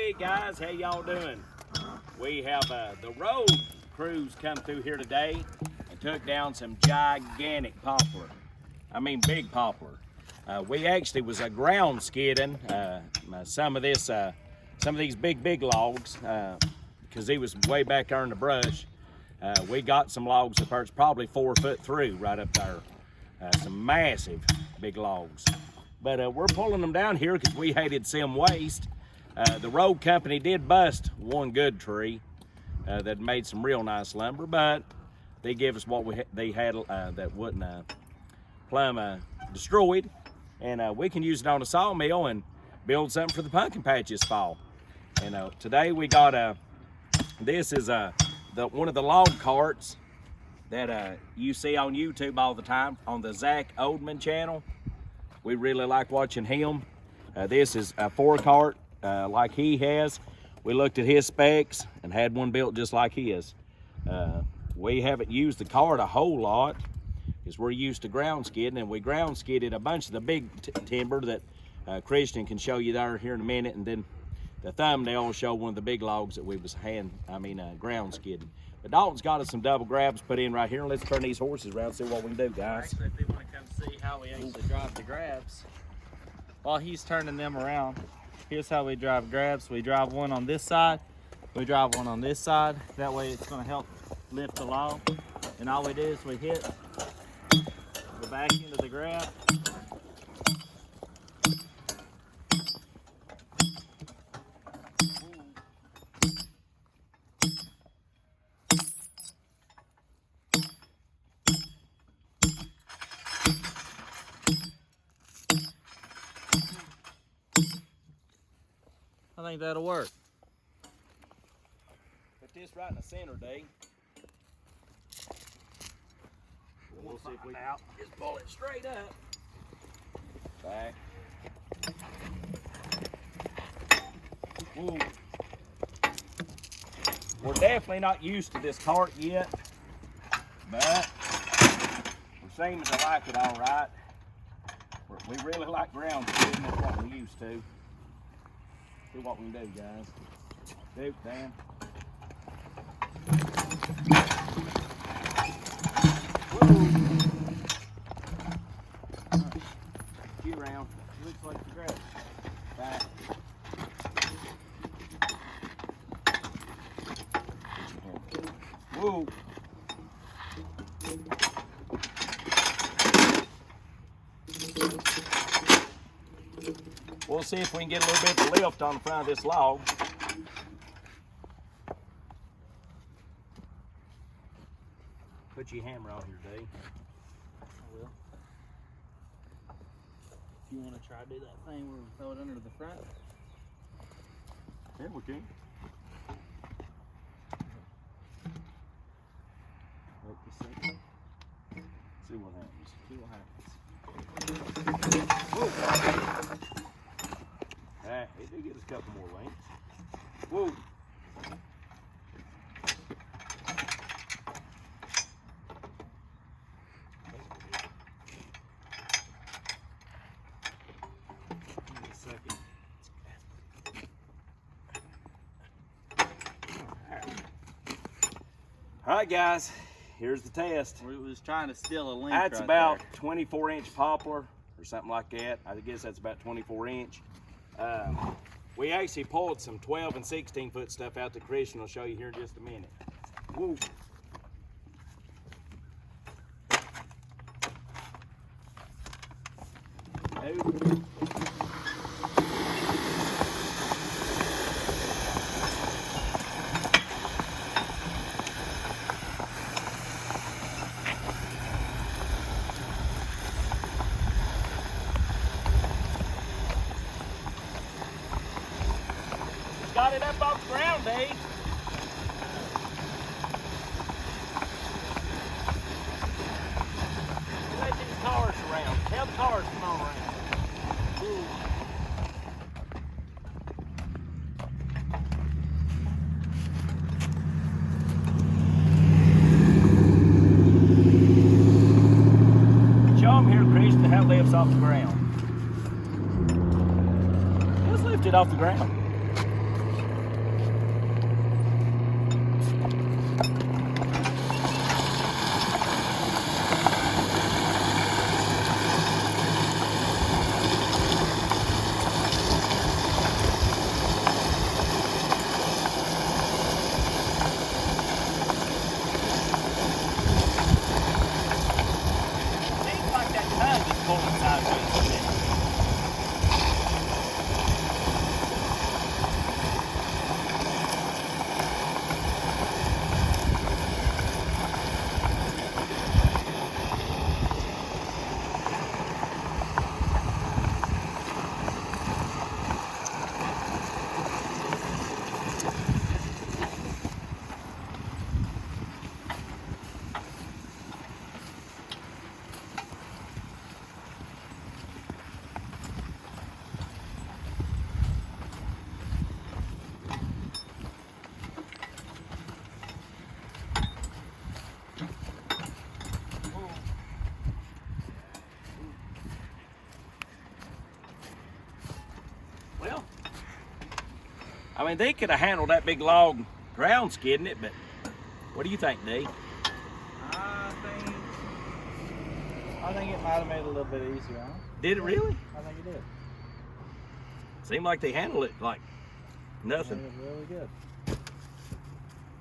Hey guys, how y'all doing? We have the road crews come through here today and took down some gigantic poplar. I mean big poplar. We actually was ground skidding some of these big logs because he was way back there in the brush. We got some logs up there. It's probably 4 foot through right up there. Some massive big logs. But we're pulling them down here because we hated to see them waste. The road company did bust one good tree that made some real nice lumber, but they gave us what they had that wasn't plumb destroyed, and we can use it on a sawmill and build something for the pumpkin patch this fall. And today we got this is one of the log carts that you see on YouTube all the time on the Zach Oldman channel. We really like watching him. This is a 4-cart like he has. We looked at his specs and had one built just like his. We haven't used the cart a whole lot because we're used to ground skidding, and we ground skidded a bunch of the big timber that Christian can show you there here in a minute, and then the thumbnail will show one of the big logs that we was ground skidding. But Dalton's got us some double grabs put in right here. Let's turn these horses around and see what we can do, guys. Actually, if they want to come see how we actually drive the grabs, while he's turning them around, here's how we drive grabs. We drive one on this side, we drive one on this side. That way it's going to help lift the log. And all we do is we hit the back end of the grab. I think that'll work. Put this right in the center, Dave. We'll see if we can just pull it straight up. Back. Ooh. We're definitely not used to this cart yet, but we seem to like it all right. We really like ground skidding. That's what we used to. See what we can do, guys. Duke, Dan. Few round. Looks like the grass. Back. Whoa. We'll see if we can get a little bit of lift on the front of this log. Put your hammer out here, Dave. I will. If you want to try to do that thing where we throw it under the front. Yeah, we can. Wait a second. See what happens. See what happens. Whoa. It did get us a couple more lengths. Whoa. Give me a second. All right, guys, here's the test. We was trying to steal a length. That's right about there. 24-inch poplar or something like that. I guess that's about 24-inch. We actually pulled some 12 and 16 foot stuff out that Christian will show you here in just a minute. Woo. Oh. Got it up off the ground, Dave. Let these cars around. Tell the cars come on around. Ooh. Show them here, Christian, how it lifts off the ground. Let's lift it off the ground. I mean, they could have handled that big log ground skidding it, but what do you think, D? I think it might have made it a little bit easier, huh? Did it really? I think it did. Seemed like they handled it like nothing. It was really good.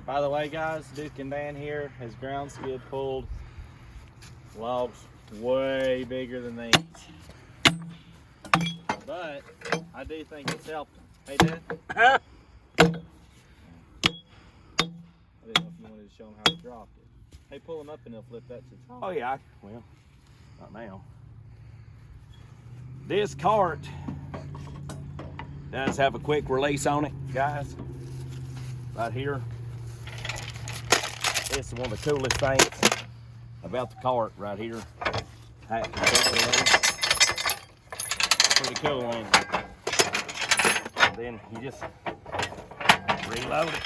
By the way, guys, Duke and Dan here has ground skid pulled logs way bigger than these. But I do think it's helped them. Hey, Dad? I didn't know if you wanted to show them how to drop it. Hey, pull them up and they'll flip that to the top. Oh yeah, well, not now. This cart does have a quick release on it, guys. Right here. This is one of the coolest things about the cart right here. Pretty cool, ain't it? And then you just reload it.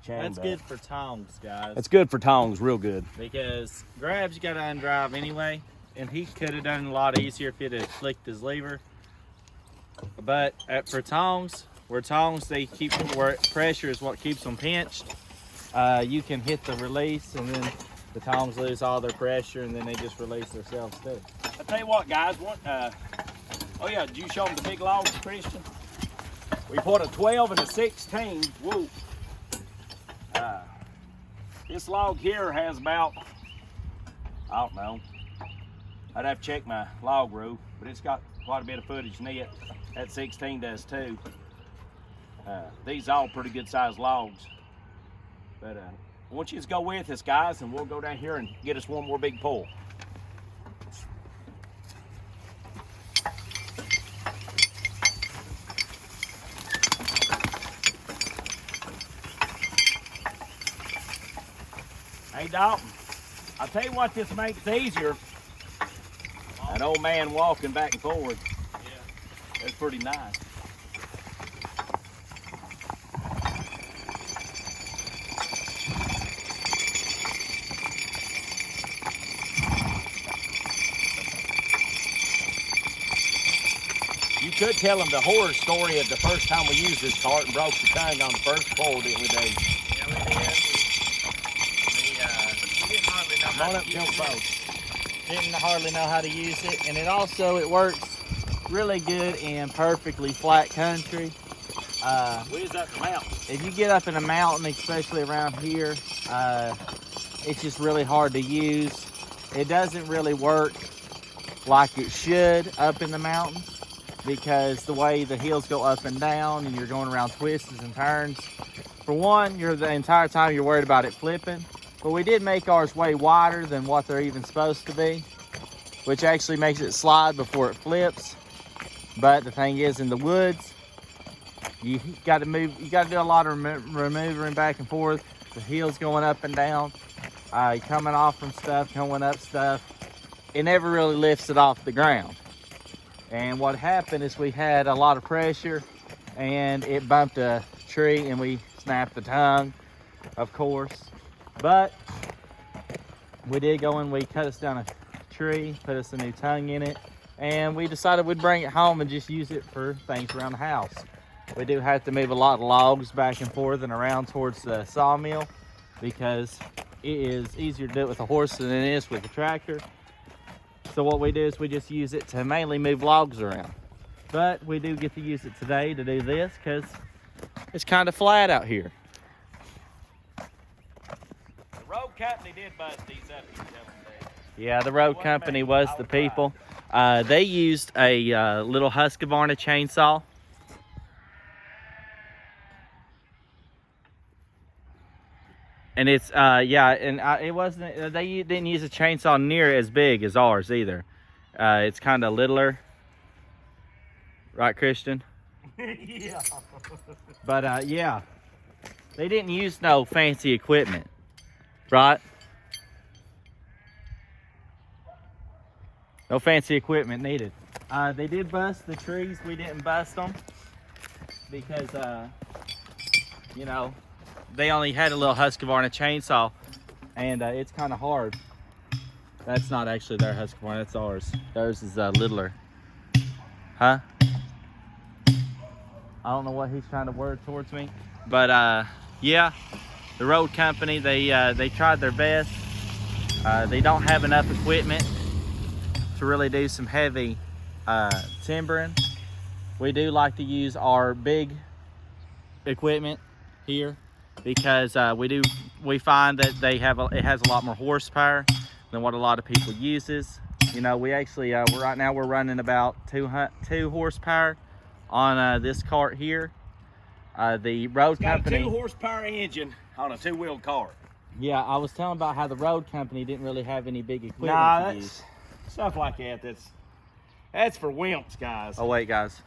That's good for tongs, guys. It's good for tongs, real good. Because grabs you gotta undrive anyway, and he could have done it a lot easier if he'd have flicked his lever. But for tongs, where pressure is what keeps them pinched, you can hit the release, and then the tongs lose all their pressure, and then they just release themselves too. I tell you what, guys. Oh yeah, did you show them the big logs, Christian? We put a 12 and a 16. Whoop. This log here has about, I don't know, I'd have to check my log rule, but it's got quite a bit of footage in it. That 16 does too. These are all pretty good sized logs. But I want you to go with us, guys, and we'll go down here and get us one more big pull. Hey, Dalton, I'll tell you what this makes easier. An old man walking back and forward. Yeah. That's pretty nice. You could tell them the horror story of the first time we used this cart and broke the tongue on the first pull, didn't we, Dave? Yeah, we did. We didn't hardly know how to use it. Didn't hardly know how to use it, and it works really good in perfectly flat country. Where's up the mountain? If you get up in a mountain, especially around here, it's just really hard to use. It doesn't really work like it should up in the mountains, because the way the hills go up and down and you're going around twists and turns. For one, the entire time you're worried about it flipping. But we did make ours way wider than what they're even supposed to be, which actually makes it slide before it flips. But the thing is, in the woods, you got to do a lot of maneuvering back and forth. The hills going up and down, coming off from stuff, going up stuff. It never really lifts it off the ground. And what happened is we had a lot of pressure, and it bumped a tree, and we snapped the tongue, of course. But we did go and we cut us down a tree, put us a new tongue in it, and we decided we'd bring it home and just use it for things around the house. We do have to move a lot of logs back and forth and around towards the sawmill, because it is easier to do it with a horse than it is with a tractor. So what we do is we just use it to mainly move logs around. But we do get to use it today to do this because it's kind of flat out here. The road company did bust these up, you tell them that. Yeah, the road company was the people. They used a little Husqvarna chainsaw. And it's, it wasn't, they didn't use a chainsaw near as big as ours either. It's kind of littler. Right, Christian? Yeah. But, yeah, they didn't use no fancy equipment, right? No fancy equipment needed. They did bust the trees. We didn't bust them because, you know, they only had a little Husqvarna chainsaw, and it's kind of hard. That's not actually their Husqvarna, that's ours. Theirs is littler. Huh? I don't know what he's trying to word towards me. But yeah, the road company, they tried their best. They don't have enough equipment to really do some heavy timbering. We do like to use our big equipment here because we find that it has a lot more horsepower than what a lot of people uses. You know, we actually right now we're running about 2 horsepower on this cart here. The road company got a 2 horsepower engine on a 2-wheel cart. Yeah, I was telling about how the road company didn't really have any big equipment to use. Stuff like that. That's for wimps, guys. Oh wait, guys.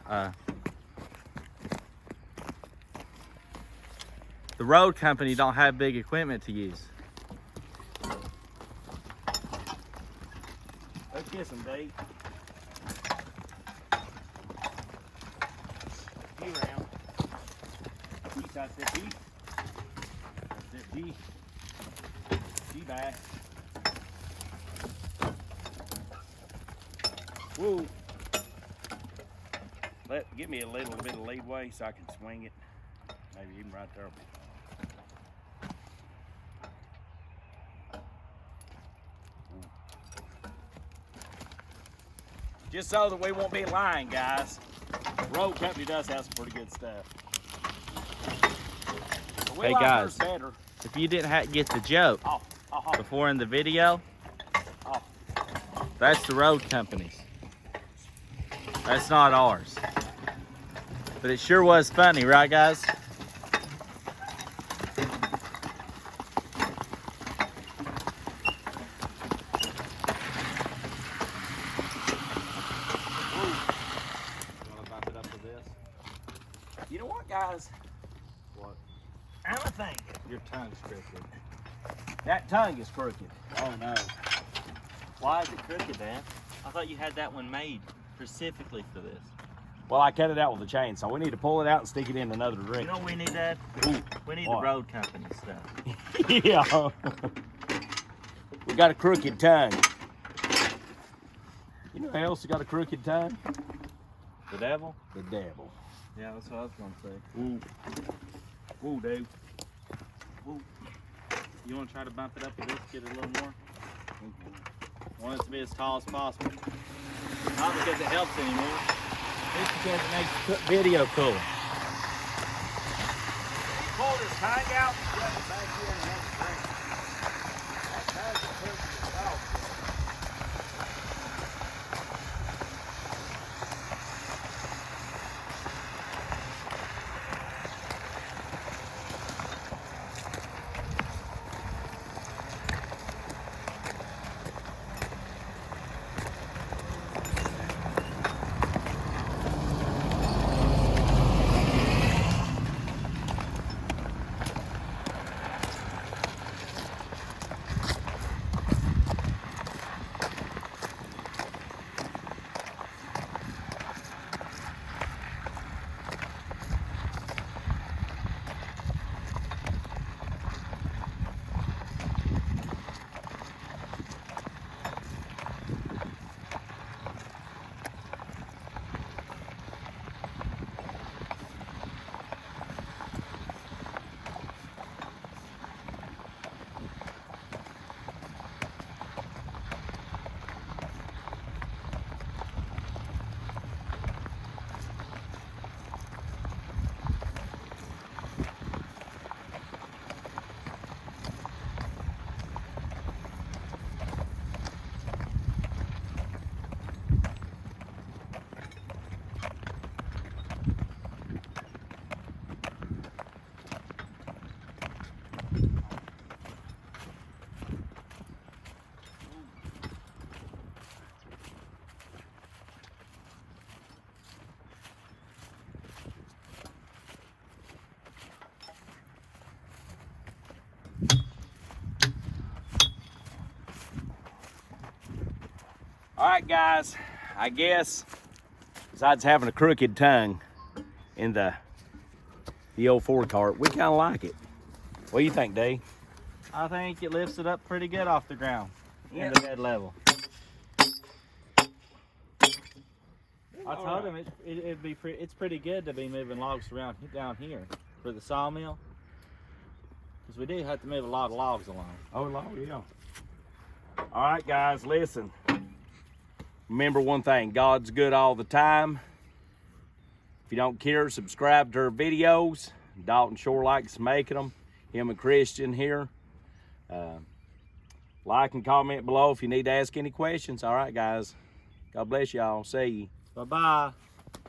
The road company don't have big equipment to use. Let's get some bait. G round. East side, step east. Step G. G back. Whoa. Give me a little bit of leeway so I can swing it. Maybe even right there. Just so that we won't be lying, guys. The road company does have some pretty good stuff. Hey guys, if you didn't get the joke before in the video, that's the road company's. That's not ours. But it sure was funny, right guys? You know what, guys? What? I'm thinking. Your tongue's crooked. That tongue is crooked. Oh no. Why is it crooked, Dad? I thought you had that one made specifically for this. Well, I cut it out with a chainsaw. We need to pull it out and stick it in another direction. You know what we need, Dad? We need the road company stuff. Yeah. We got a crooked tongue. You know who else got a crooked tongue? The devil? The devil. Yeah, that's what I was going to say. Ooh. Ooh, dude. Ooh. You want to try to bump it up a bit, get it a little more? I want it to be as tall as possible. Not because it helps anymore. It's because it makes the video cool. Pull this tongue out and shove it back here and have a drink. That tongue is crooked as well. All right, guys, I guess besides having a crooked tongue in the old Ford cart, we kind of like it. What do you think, Dave? I think it lifts it up pretty good off the ground in the bed level. I told him it'd be it's pretty good to be moving logs around down here for the sawmill. Because we do have to move a lot of logs along. Oh, yeah. All right, guys, listen. Remember one thing, God's good all the time. If you don't care, subscribe to our videos. Dalton sure likes making them. Him and Christian here. Like and comment below if you need to ask any questions. All right, guys. God bless y'all. See you. Bye-bye.